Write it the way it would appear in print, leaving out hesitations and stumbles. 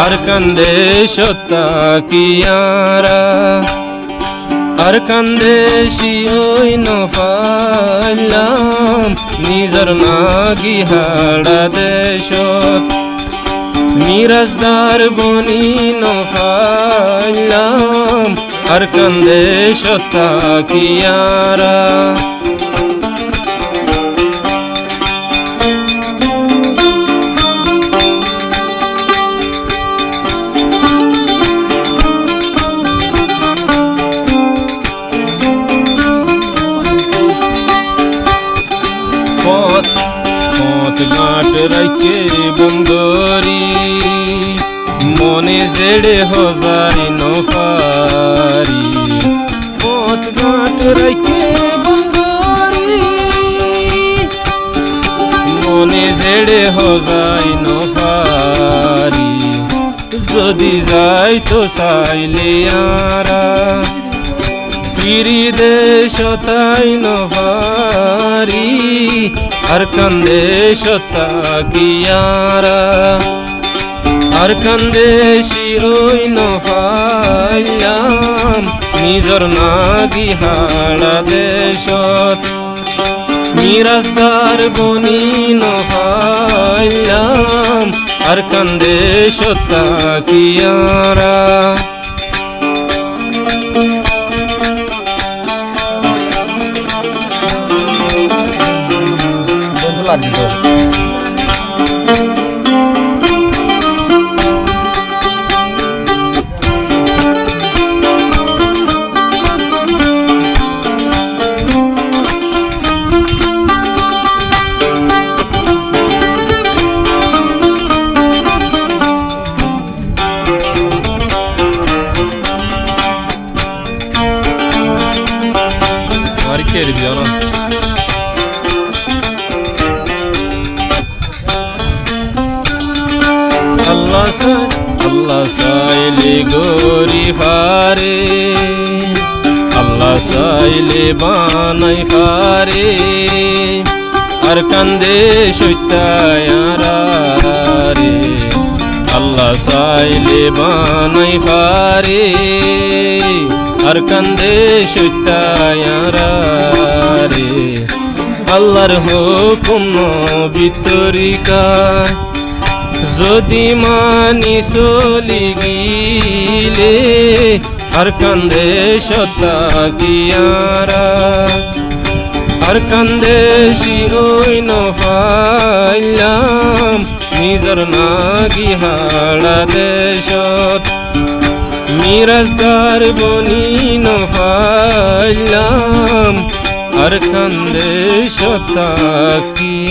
আরকান্দে সত্তা কিয়ারা আরকান্দে শিওই নফাইলাম নিজর নাগি হাড়া দেশত মিরাজদার বনি নফাইলাম আরকান্দে সত্তা কিয়ারা ঘাট রাইকে বন্দরি মনে জেড়ে হজাই নফারি পথ ঘাট রাইকে বন্দরি মনে জেড়ে হজাই নফারি যদি যাই তো চাইলে আরা ফিরি দেশতাই নফারি আরকান্দে সত্তা কিয়ারা আরকান্দে শিওই নফাইলাম নিজর নাগি হাড়া দেশত মিরাজদার বনি নফাইলাম আরকান্দে সত্তা কিয়ারা আল্লাহ চাইলে গরি ফারে আল্লাহ চাইলে বানাই ফারে আরকান্দে সত্যায়ারা রে আল্লাহ চাইলে বানাই ফারে আরকান্দে সত্যায়ারা রে আল্লাহর হুকুম নবিতরিকা যদি মানি চলি গিলে আরকান্দে সত্তা কিয়ারা আরকান্দে শিওই নফাইলাম নিজর নাগি হাড়া দেশত মিরাজদার বনি নফাইলাম আরকান্দে সত্তা কিয়ারা।